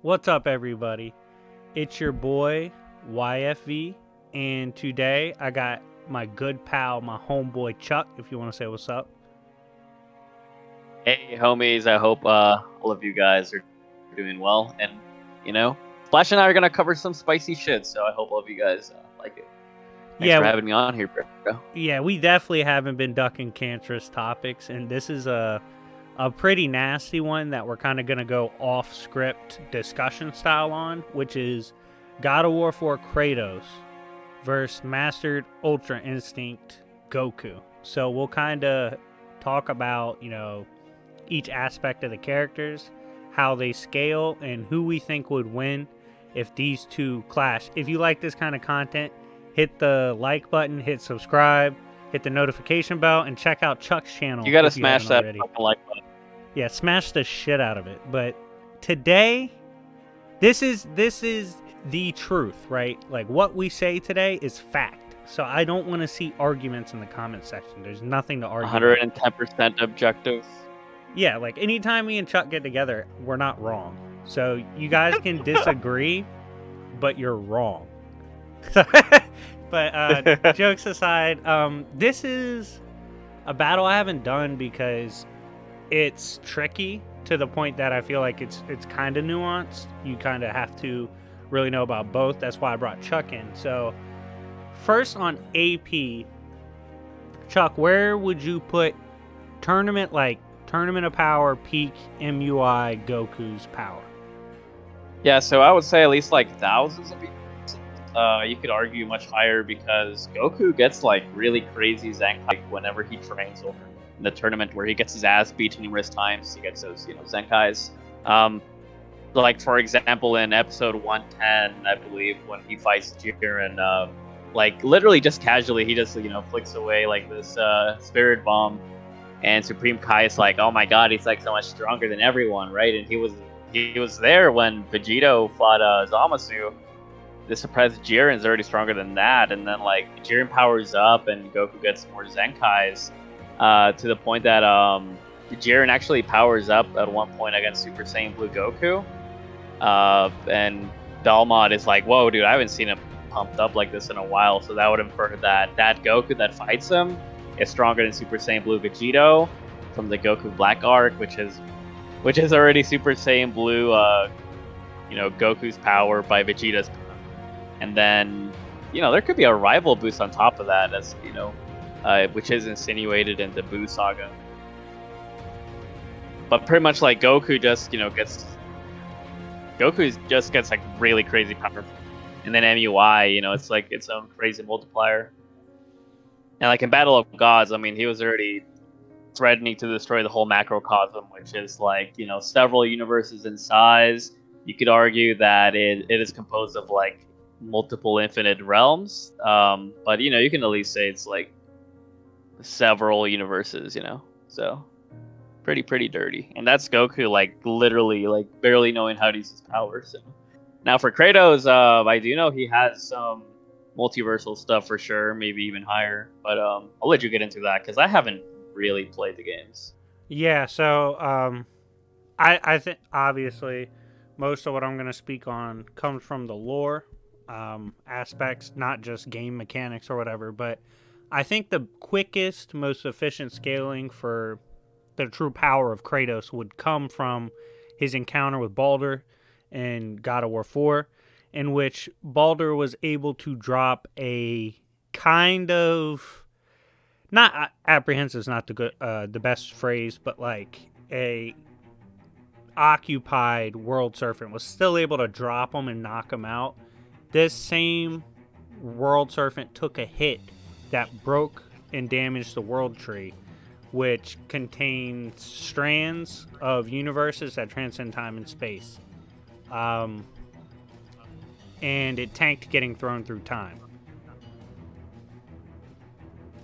What's up, everybody? It's your boy, YFV, and today I got my good pal, my homeboy Chuck, if you want to say what's up. Hey, homies, I hope all of you guys are doing well. And, Splash and I are going to cover some spicy shit, so I hope all of you guys like it. Thanks for having me on here, bro. Yeah, we definitely haven't been ducking cancerous topics, and this is a pretty nasty one that we're kind of going to go off-script discussion style on, which is God of War 4 Kratos versus Mastered Ultra Instinct Goku. So we'll kind of talk about, each aspect of the characters, how they scale, and who we think would win if these two clash. If you like this kind of content, hit the like button, hit subscribe, hit the notification bell, and check out Chuck's channel. You gotta smash that fucking like button. Yeah, smash the shit out of it. But today, this is the truth, right? Like, what we say today is fact. So I don't want to see arguments in the comment section. There's nothing to argue. 110% objective. Yeah, like anytime me and Chuck get together, we're not wrong. So you guys can disagree, but you're wrong. But jokes aside, this is a battle I haven't done because it's tricky to the point that I feel like it's kind of nuanced. You kind of have to really know about both. That's why I brought Chuck in. So first on AP, Chuck, where would you put Tournament of Power peak MUI Goku's power? Yeah, so I would say at least like thousands of people. You could argue much higher because Goku gets like really crazy Zenkai whenever he trains over in the tournament where he gets his ass beat numerous times. He gets those, Zenkais. Like for example, in episode 110, I believe, when he fights Jiren, like literally just casually, he just flicks away like this spirit bomb, and Supreme Kai is like, oh my god, he's like so much stronger than everyone, right? And he was there when Vegito fought Zamasu. The suppressed Jiren's already stronger than that, and then like Jiren powers up and Goku gets more Zenkais, to the point that Jiren actually powers up at one point against Super Saiyan Blue Goku, and Belmont is like, whoa dude, I haven't seen him pumped up like this in a while, so that would infer that Goku that fights him is stronger than Super Saiyan Blue Vegito from the Goku Black arc, which is already Super Saiyan Blue, Goku's power by Vegeta's power. And then, there could be a rival boost on top of that, as which is insinuated in the Buu saga. But pretty much like Goku just gets like really crazy powerful, and then MUI, it's like its own crazy multiplier. And like in Battle of Gods, I mean, he was already threatening to destroy the whole macrocosm, which is like several universes in size. You could argue that it is composed of like multiple infinite realms, but you can at least say it's like several universes, so pretty dirty. And that's Goku like literally like barely knowing how to use his power. So now for Kratos, I do know he has some multiversal stuff for sure, maybe even higher, but I'll let you get into that because I haven't really played the games. Yeah, so I think obviously most of what I'm going to speak on comes from the lore aspects, not just game mechanics or whatever, but I think the quickest, most efficient scaling for the true power of Kratos would come from his encounter with Baldur in God of War 4, in which Baldur was able to drop a kind of, not apprehensive is not the best phrase, but like a occupied world serpent, was still able to drop him and knock him out. This same world serpent took a hit that broke and damaged the world tree, which contains strands of universes that transcend time and space. And it tanked getting thrown through time.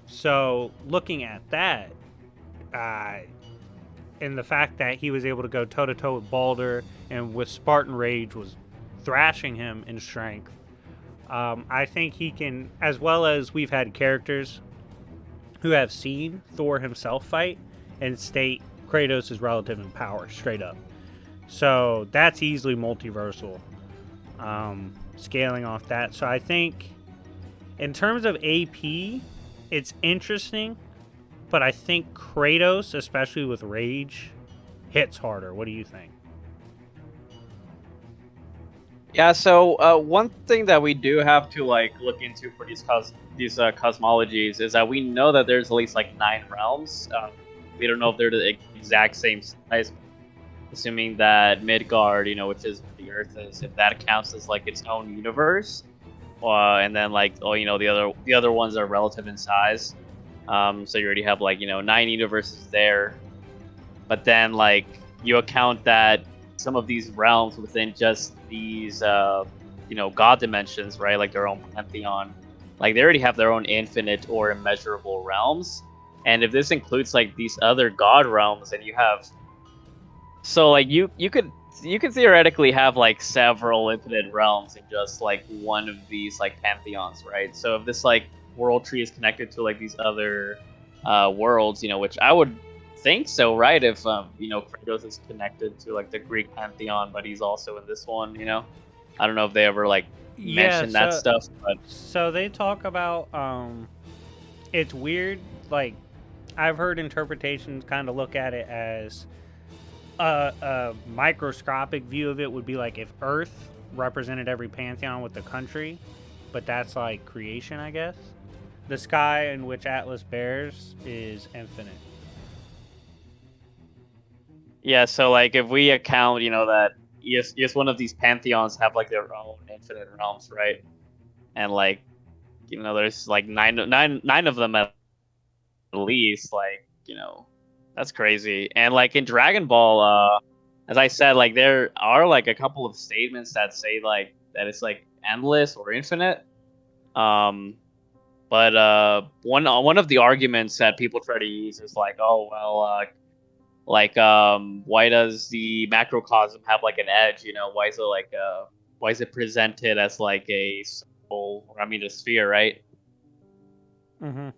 So looking at that, and the fact that he was able to go toe-to-toe with Baldur and with Spartan Rage was thrashing him in strength, I think he can, as well as we've had characters who have seen Thor himself fight and state Kratos is relative in power, straight up. So that's easily multiversal. Scaling off that. So I think in terms of AP, it's interesting, but I think Kratos, especially with Rage, hits harder. What do you think? Yeah, so one thing that we do have to like look into for these cosmologies is that we know that there's at least like 9 realms. We don't know if they're the exact same size, assuming that Midgard, which is where the Earth is, if that counts as like its own universe, and then like the other ones are relative in size. So you already have like 9 universes there, but then like you account that some of these realms within just these god dimensions, right, like their own pantheon, like they already have their own infinite or immeasurable realms. And if this includes like these other god realms, and you have, so like you could theoretically have like several infinite realms in just like one of these like pantheons, right? So if this like world tree is connected to like these other worlds, which I would think so, right? If Kratos is connected to like the Greek pantheon, but he's also in this one, I don't know if they ever like Yeah, mentioned that so stuff, but so they talk about it's weird, like I've heard interpretations kind of look at it as a microscopic view of it would be like if Earth represented every pantheon with the country, but that's like creation, I guess. The sky in which Atlas bears is infinite. yeah. So like if we account, that yes, one of these pantheons have like their own infinite realms, right? And like there's like nine of them at least. Like that's crazy. And like in Dragon Ball, as I said, like there are like a couple of statements that say like that it's like endless or infinite. Um, but one of the arguments that people try to use is like, oh well, like why does the macrocosm have like an edge? Why is it like why is it presented as like a circle, or I mean a sphere, right? Mm-hmm.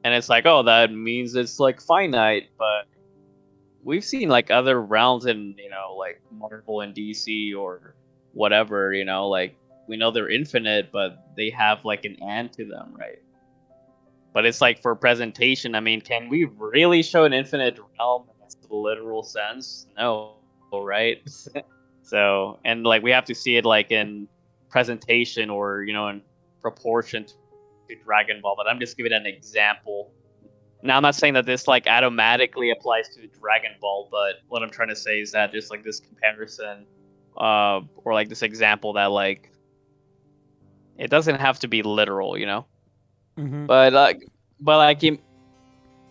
And it's like, oh, that means it's like finite, but we've seen like other realms in like Marvel and DC or whatever, like we know they're infinite, but they have like an end to them, right? But it's like for presentation, I mean, can we really show an infinite realm in a literal sense? No, right? So, and like we have to see it like in presentation, or in proportion to Dragon Ball. But I'm just giving an example. Now, I'm not saying that this like automatically applies to Dragon Ball, but what I'm trying to say is that just like this comparison, or like this example, that like it doesn't have to be literal. Mm-hmm. But but like,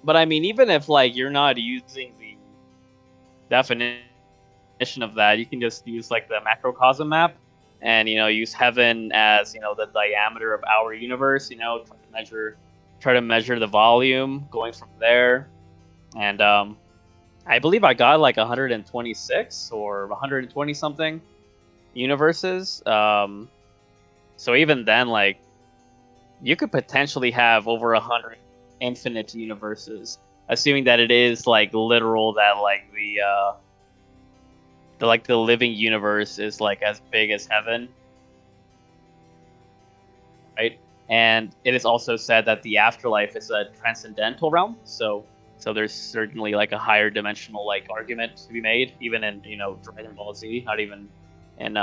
but I mean, even if like you're not using the definition of that, you can just use like the macrocosm map, and use heaven as the diameter of our universe. Try to measure the volume going from there, and I believe I got like 126 or 120 something universes. So even then, like you could potentially have over 100 infinite universes, assuming that it is like literal, that like the living universe is like as big as heaven, right? And it is also said that the afterlife is a transcendental realm. So there's certainly like a higher dimensional like argument to be made, even in Dragon Ball Z, not even in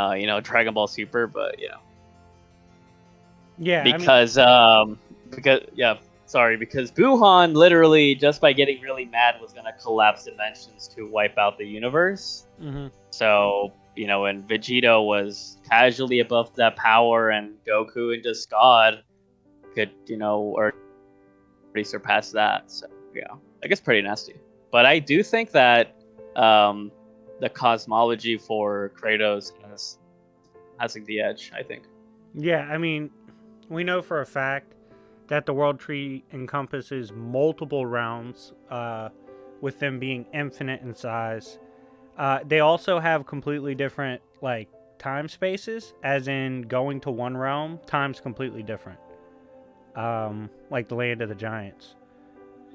Dragon Ball Super, but Yeah, I mean, because yeah, sorry, because Buhan literally just by getting really mad was gonna collapse dimensions to wipe out the universe. mm-hmm. So and Vegeta was casually above that power, and Goku and just God could already surpass that. So yeah, I guess pretty nasty. But I do think that um, the cosmology for Kratos has like the edge, I think. Yeah, I mean, we know for a fact that the world tree encompasses multiple realms, with them being infinite in size. They also have completely different like time spaces, as in going to one realm, time's completely different. Like the land of the giants.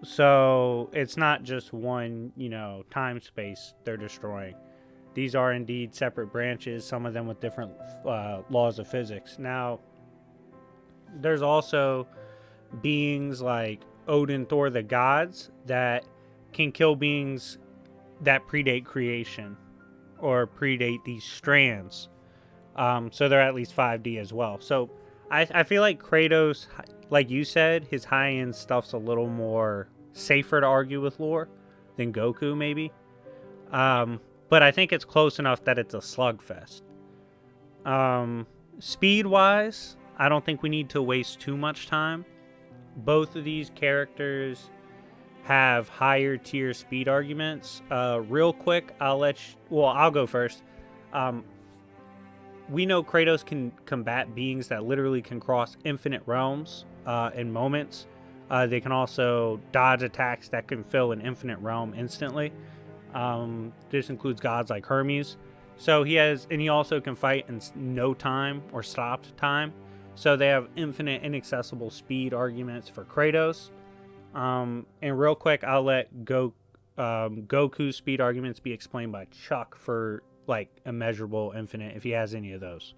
So it's not just one, time space they're destroying. these are indeed separate branches, some of them with different laws of physics. Now, there's also beings like Odin, Thor, the gods, that can kill beings that predate creation or predate these strands. So they're at least 5D as well. So I feel like Kratos, like you said, his high-end stuff's a little more safer to argue with lore than Goku, maybe. But I think it's close enough that it's a slugfest. Speed-wise, I don't think we need to waste too much time. Both of these characters have higher tier speed arguments. Real quick, I'll go first. We know Kratos can combat beings that literally can cross infinite realms in moments. They can also dodge attacks that can fill an infinite realm instantly. This includes gods like Hermes. So he also can fight in no time or stopped time. So they have infinite inaccessible speed arguments for Kratos. And real quick, I'll let Goku's speed arguments be explained by Chuck for like immeasurable infinite, if he has any of those.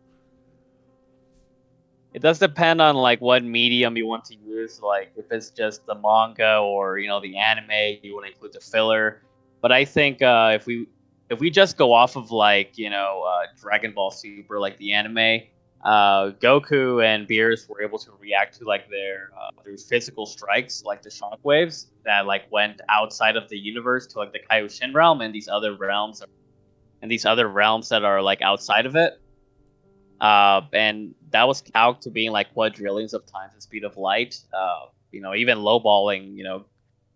It does depend on like what medium you want to use. Like if it's just the manga or the anime, you want to include the filler. But I think if we just go off of like Dragon Ball Super, like the anime, Goku and Beerus were able to react to like their physical strikes, like the shockwaves that like went outside of the universe to like the Kaioshin realm and these other realms that are like outside of it. And that was calced to being like quadrillions of times the speed of light. Even lowballing,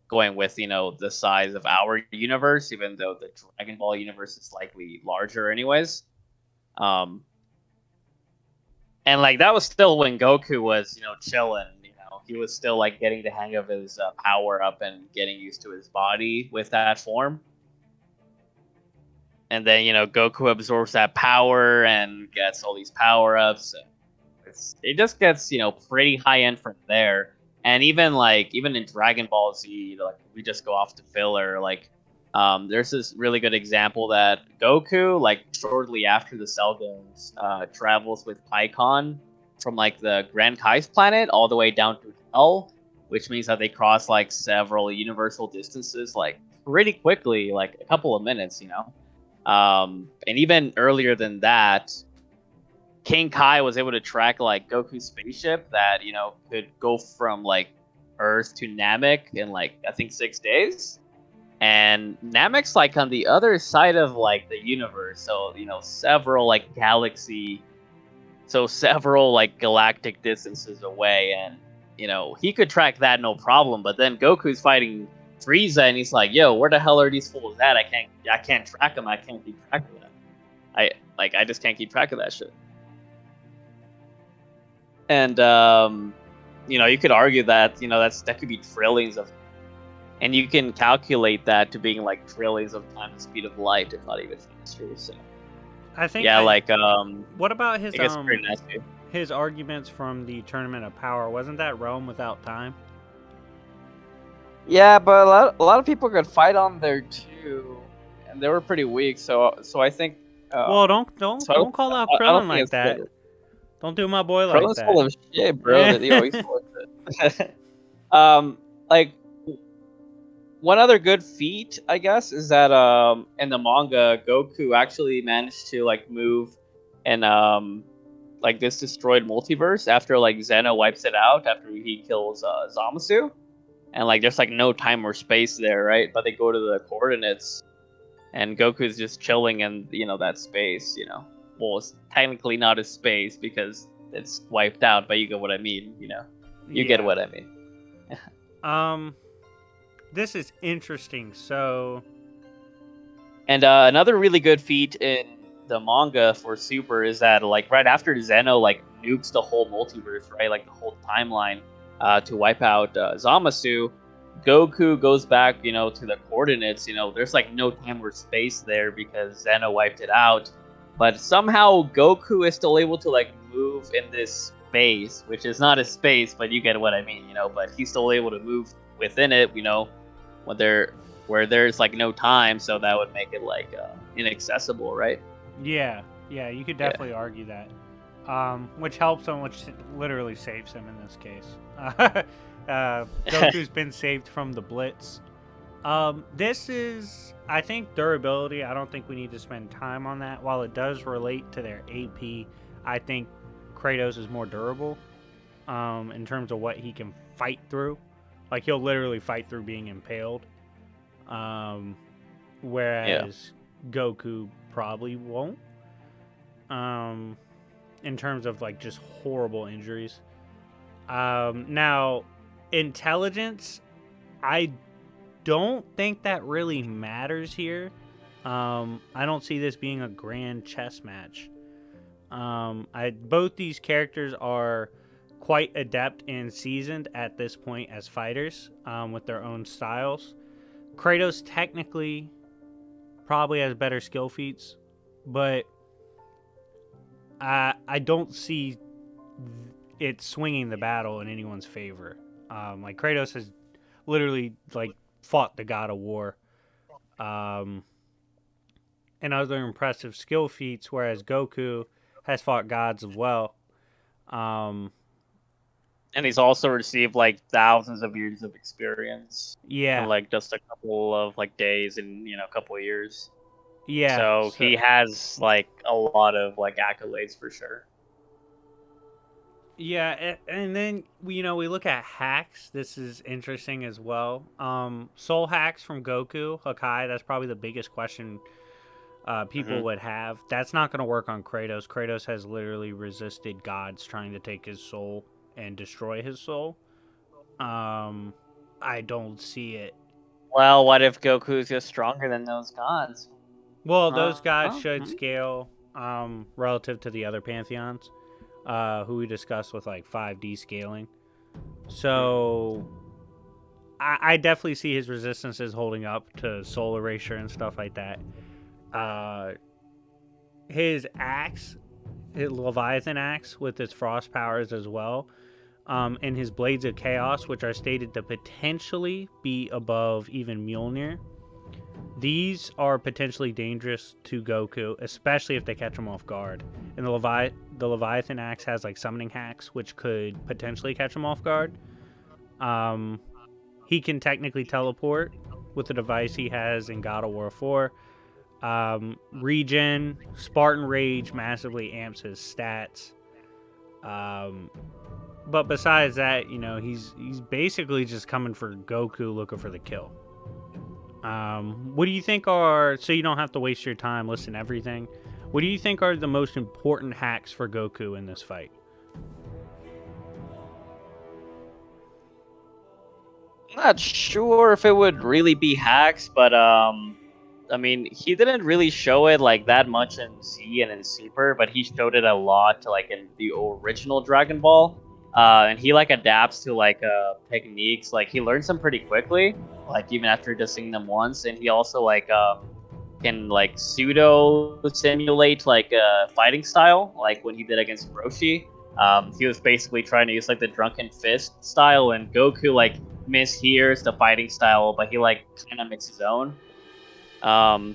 going with the size of our universe, even though the Dragon Ball universe is slightly larger, anyways. And like that was still when Goku was chilling. He was still like getting the hang of his power up and getting used to his body with that form. And then Goku absorbs that power and gets all these power ups. It just gets pretty high end from there. And even in Dragon Ball Z, like we just go off the filler. Like there's this really good example that Goku, like shortly after the Cell games, travels with Pikkon from like the Grand Kai's planet all the way down to Hell, which means that they cross like several universal distances like pretty quickly, like a couple of minutes. And even earlier than that, King Kai was able to track like Goku's spaceship that could go from like Earth to Namek in like I think 6 days, and Namek's like on the other side of like the universe, so several like several like galactic distances away, and he could track that no problem. But then Goku's fighting Frieza, and he's like, "Yo, where the hell are these fools at? I can't track them. I can't keep track of them. I just can't keep track of that shit." And you could argue that that could be trillions of, and you can calculate that to being like trillions of times the speed of light, if not even faster. So I think what about his arguments from the Tournament of Power? Wasn't that realm without time? Yeah, but a lot of people could fight on there too, and they were pretty weak. So I think. Well, don't call out Krillin like that. Good. Don't do my boy like that. Krillin's full of shit, bro. He's full of shit. Like one other good feat, I guess, is that in the manga, Goku actually managed to like move and like this destroyed multiverse after like Zeno wipes it out after he kills Zamasu. And like there's like no time or space there, right? But they go to the coordinates, and Goku's just chilling in that space. Well, it's technically not a space because it's wiped out, but you get what I mean. You get what I mean. This is interesting. So, and another really good feat in the manga for Super is that like right after Zeno like nukes the whole multiverse, right? Like the whole timeline. To wipe out Zamasu, Goku goes back, to the coordinates. There's like no time or space there because Zeno wiped it out. But somehow Goku is still able to like move in this space, which is not a space, but you get what I mean, But he's still able to move within it, when they're where there's like no time, so that would make it like inaccessible, right? Yeah, yeah, you could Yeah. definitely argue that. Which helps him, which literally saves him in this case. Goku's been saved from the Blitz. This is, I think, durability. I don't think we need to spend time on that. While it does relate to their AP, I think Kratos is more durable in terms of what he can fight through. Like, he'll literally fight through being impaled. Um, Yeah. whereas Goku probably won't. Um, in terms of like just horrible injuries. Now, intelligence, I don't think that really matters here. I don't see this being a grand chess match. Both these characters are quite adept and seasoned at this point as fighters with their own styles. Kratos technically probably has better skill feats, but I don't see it swinging the battle in anyone's favor. Like Kratos has literally like fought the God of War, um, and other impressive skill feats, whereas Goku has fought gods as well. Um, And he's also received like thousands of years of experience in yeah, like just a couple of like days and a couple of years. yeah. So So he has like a lot of like accolades for sure. yeah, and then we look at hacks. This is interesting as well. Soul hacks from Goku, Hakai. That's probably the biggest question people Hmm. would have. That's not going to work on Kratos. Kratos has literally resisted gods trying to take his soul and destroy his soul. Um, I don't see it. Well, what if Goku's just stronger than those gods? Well, those gods Huh? should scale relative to the other pantheons, who we discussed with like 5D scaling. So I definitely see his resistances holding up to soul erasure and stuff like that. Uh, his axe, his Leviathan axe with its frost powers as well, and his blades of chaos, which are stated to potentially be above even Mjolnir. These are potentially dangerous to Goku, especially if they catch him off guard. And the Leviathan axe has like summoning hacks, which could potentially catch him off guard. Um, he can technically teleport with the device he has in God of War 4. Regen, Spartan Rage massively amps his stats. Um, but besides that, he's basically just coming for Goku, looking for the kill. What do you think are, so you don't have to waste your time listening to everything? What do you think are the most important hacks for Goku in this fight? I'm not sure if it would really be hacks, but I mean, he didn't really show it like that much in Z and in Super, but he showed it a lot like in the original Dragon Ball. And he like adapts to like techniques. Like he learns them pretty quickly, like even after just seeing them once. And he also like can like pseudo simulate like a fighting style, like when he did against Roshi. He was basically trying to use like the drunken fist style, and Goku like mishears the fighting style, but he like kind of makes his own. Um,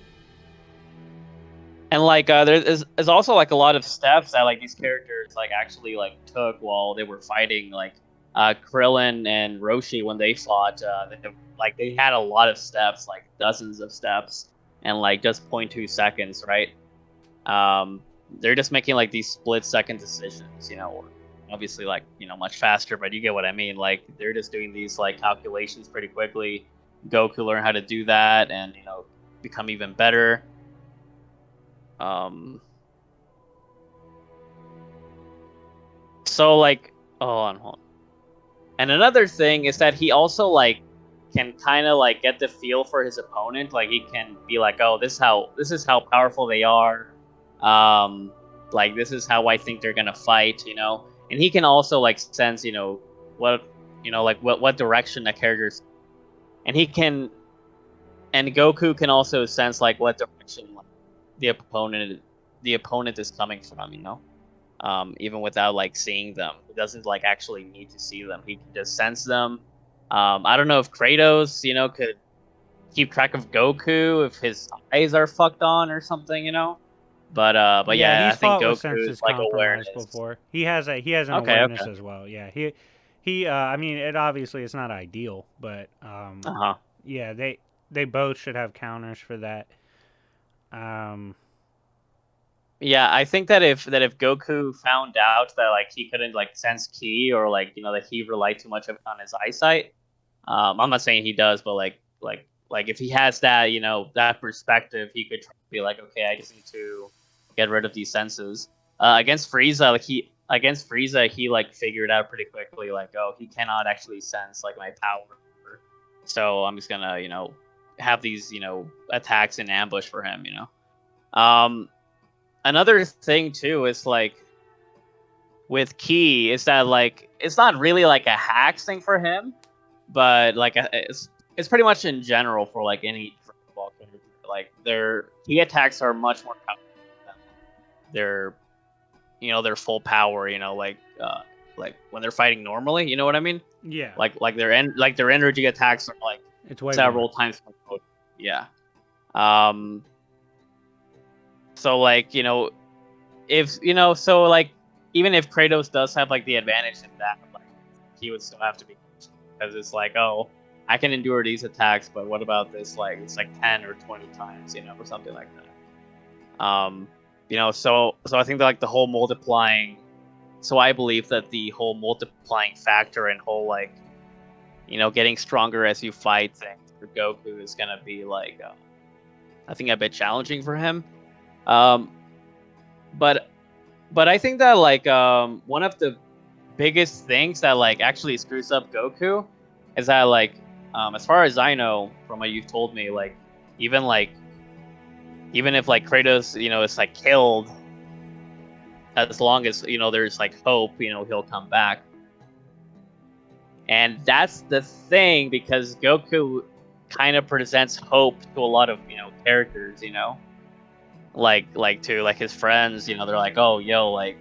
and like there's also like a lot of steps that like these characters like actually like took while they were fighting, like Krillin and Roshi when they fought. They had a lot of steps, like dozens of steps, and like just 0.2 seconds, right? Um, they're just making like these split-second decisions, or obviously like much faster, but you get what I mean. Like they're just doing these like calculations pretty quickly. Goku learn how to do that, and become even better. Um, so like, hold on. And another thing is that he also like can kind of like get the feel for his opponent. Like he can be like, oh, this is how powerful they are. Um, like this is how I think they're gonna fight. And he can also like sense, what like what direction the characters. And he can, and Goku can also sense like what direction like, the opponent the opponent is coming from. Even without like seeing them. He doesn't like actually need to see them. He can just sense them. I don't know if Kratos, could keep track of Goku if his eyes are fucked on or something, But Yeah, yeah, I he's think fought with Goku is senses like compromised awareness. before. He has an Okay, okay. awareness as well. Yeah, he. I mean, it obviously it's not ideal, but Uh huh. yeah, they both should have counters for that. Um, Yeah, I think that if Goku found out that like he couldn't like sense ki or like that he relied too much on his eyesight, I'm not saying he does, but like if he has that that perspective, he could try to be like, okay, I just need to get rid of these senses. Against Frieza, he like figured out pretty quickly like, oh, he cannot actually sense like my power, so I'm just gonna have these attacks in ambush for him. Another thing too is like with Key is that like it's not really like a hacks thing for him, but like it's pretty much in general for like any football character. Like their key attacks are much more powerful than their their full power. Like when they're fighting normally. You know what I mean? yeah, Their energy attacks are like it's way more. several times more potent. Yeah. Um. So like if so like even if Kratos does have like the advantage in that, like he would still have to be because it's like, oh, I can endure these attacks, but what about this? Like it's like 10 or 20 times, or something like that. So I think that like the whole multiplying. So I believe that the whole multiplying factor and whole like getting stronger as you fight thing for Goku is gonna be like I think a bit challenging for him. Um, but But I think that like one of the biggest things that like actually screws up Goku is that like as far as I know from what you've told me, like even like even if like Kratos is like killed, as long as there's like hope, he'll come back. And that's the thing because Goku kind of presents hope to a lot of characters, like to like his friends, they're like, oh yo, like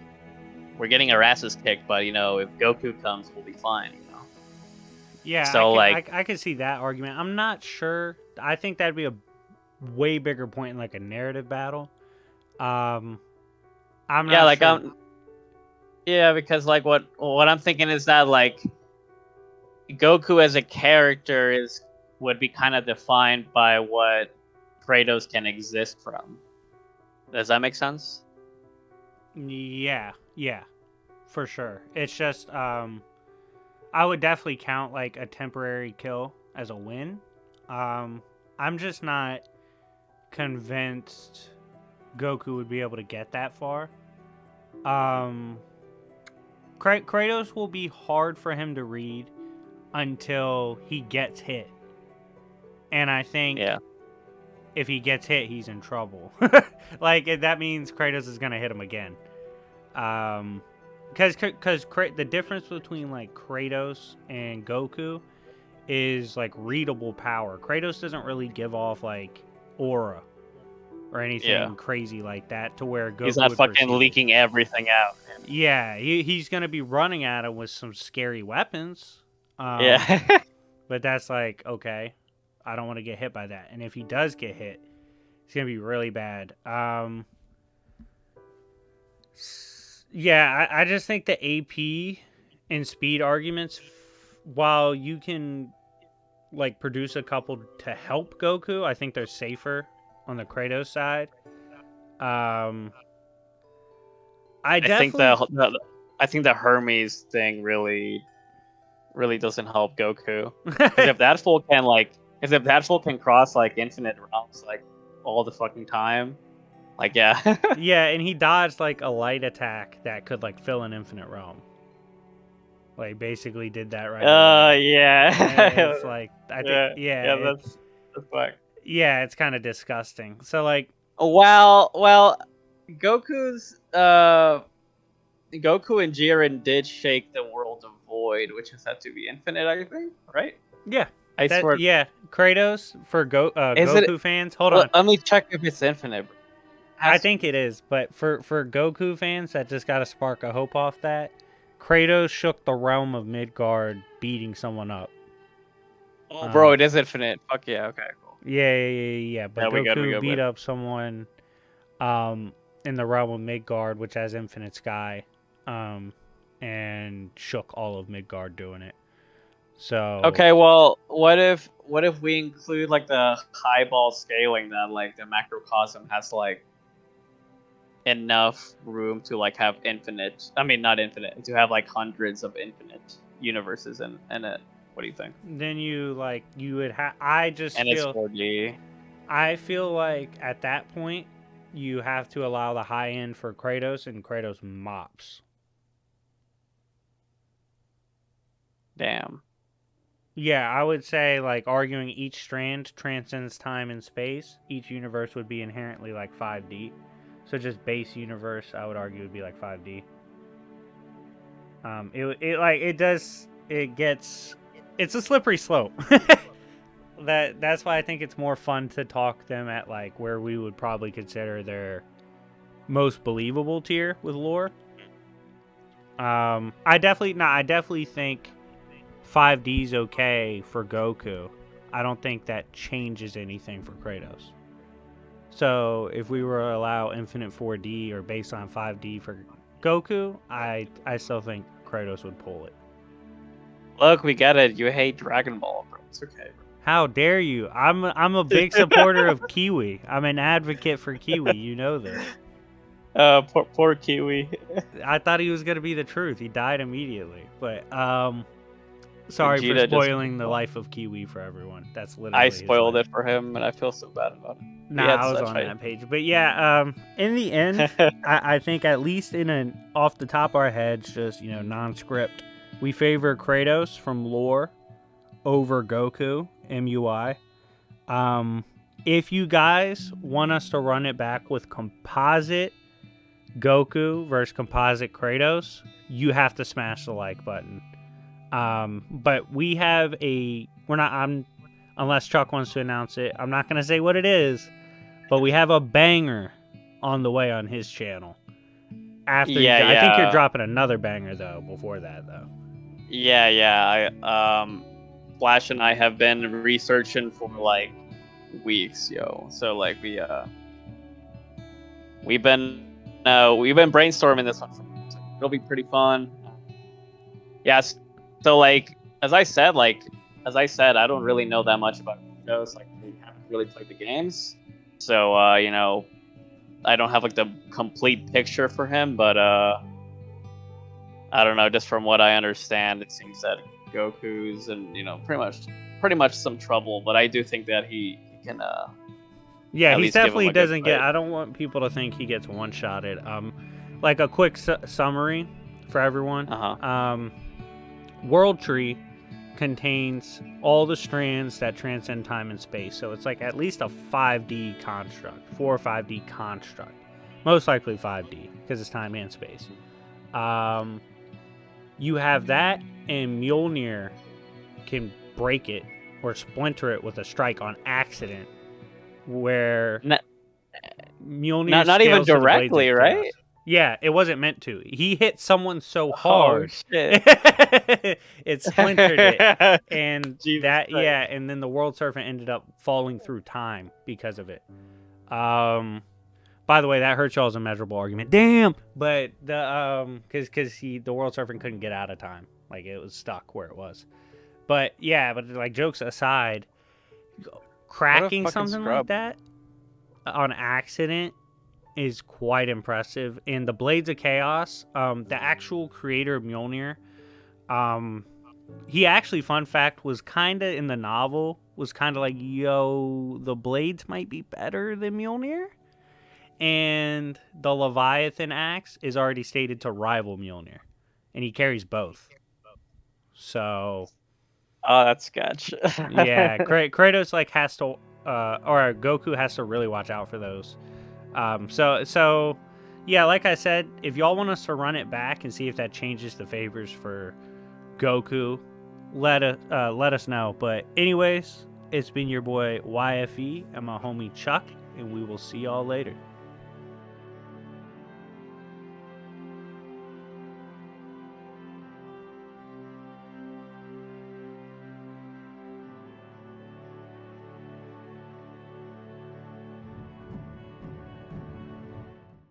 we're getting our asses kicked, but if Goku comes, we'll be fine. Yeah, So like, I could see that argument. I'm not sure. I think that'd be a way bigger point in like a narrative battle. Um, I'm yeah, not like sure. yeah, because like what I'm thinking is that like Goku as a character would be kind of defined by what Kratos can exist from. Does that make sense? Yeah, yeah, for sure. It's just I would definitely count like a temporary kill as a win. Um, I'm just not convinced Goku would be able to get that far. Um, Kratos will be hard for him to read until he gets hit. And I think Yeah. if he gets hit, he's in trouble. Like that means Kratos is gonna hit him again. Because the difference between like Kratos and Goku is like readable power. Kratos doesn't really give off like aura or Yeah. anything crazy like that to where He's Goku not would fucking perceive it. leaking everything out. Yeah, he's gonna be running at him with some scary weapons. Yeah. But that's like okay, I don't want to get hit by that. And if he does get hit, it's gonna be really bad. Yeah, I just think the AP and speed arguments, while you can like produce a couple to help Goku, I think they're safer on the Kratos side. Um, I I think definitely, the Hermes thing really doesn't help Goku. Because if that fool can cross like infinite realms like all the fucking time, like yeah, yeah, and he dodged like a light attack that could like fill an infinite realm. Like basically did that right away. yeah, It's like I think yeah, yeah, yeah, that's like yeah, it's kind of disgusting. So like well, Goku's Goku and Jiren did shake the world of void, which has had to be infinite, I think, right? yeah, I swear, Kratos for is it? Goku fans. Hold on, Let me check if it's infinite. Bro. I Has to think be. it is, but for Goku fans that just got to spark a hope off that, Kratos shook the realm of Midgard, beating someone up. Oh, bro, Um, it is infinite. Fuck yeah, okay, cool. Yeah. But Yeah, we Goku good. beat up someone in the realm of Midgard, which has infinite sky, and shook all of Midgard doing it. So Okay, well, what if we include like the highball scaling that like the macrocosm has like enough room to like have infinite, I mean not infinite, to have like hundreds of infinite universes in it. What do you think? then you would have. And it's 4D. I feel like at that point you have to allow the high end for Kratos, and Kratos mops. Damn. Yeah, I would say like arguing each strand transcends time and space. Each universe would be inherently like 5D. So just base universe, I would argue, would be like 5D. It's a slippery slope. That's why I think it's more fun to talk them at like where we would probably consider their most believable tier with lore. I definitely think 5D is okay for Goku. I don't think that changes anything for Kratos. So if we were to allow infinite 4D or baseline 5D for Goku, I still think Kratos would pull it. Look, we get it. You hate Dragon Ball, bro. It's okay, bro. How dare you? I'm a big supporter of Kiwi. I'm an advocate for Kiwi. You know this. Poor Kiwi. I thought he was gonna be the truth. He died immediately. But sorry for Vegeta spoiling the life of Kiwi for everyone. That's literally I his spoiled life. it for him, and I feel so bad about it. Nah, I was on that page. But yeah, in the end, I think at least off the top of our heads, just non-script, we favor Kratos from lore over Goku, MUI. If you guys want us to run it back with composite Goku versus composite Kratos, you have to smash the like button. But we have unless Chuck wants to announce it, I'm not going to say what it is, but we have a banger on the way on his channel. I think you're dropping another banger though before that though. Yeah. Flash and I have been researching for like weeks, yo. So like we've been brainstorming this one. It'll be pretty fun. Yes. So like as I said, I don't really know that much about Kratos. Like we haven't really played the games, so I don't have like the complete picture for him. But I don't know. Just from what I understand, it seems that Goku's in pretty much some trouble. But I do think that he can. Yeah, he definitely doesn't get. I don't want people to think he gets one-shotted. Like a quick summary for everyone. World Tree contains all the strands that transcend time and space. So it's like at least a 5D construct, 4 or 5D construct. Most likely 5D because it's time and space. You have that, and Mjolnir can break it or splinter it with a strike on accident, where Mjolnir not even directly, right? Yeah, it wasn't meant to. He hit someone so hard, shit. it splintered it, and and then the World Serpent ended up falling through time because of it. By the way, that hurt y'all's immeasurable argument. Damn, but because the World Serpent couldn't get out of time, like it was stuck where it was. But yeah, but like jokes aside, cracking something like that on accident is quite impressive. And the Blades of Chaos, the actual creator of Mjolnir, he actually, fun fact, was kind of in the novel, was kind of like, yo, the blades might be better than Mjolnir. And the Leviathan axe is already stated to rival Mjolnir. And he carries both. So... oh, that's sketch. Yeah, Kratos has to... or Goku has to really watch out for those. So yeah, like I said, if y'all want us to run it back and see if that changes the favors for Goku, let us know. But anyways, it's been your boy YFE and my homie Chuck, and we will see y'all later.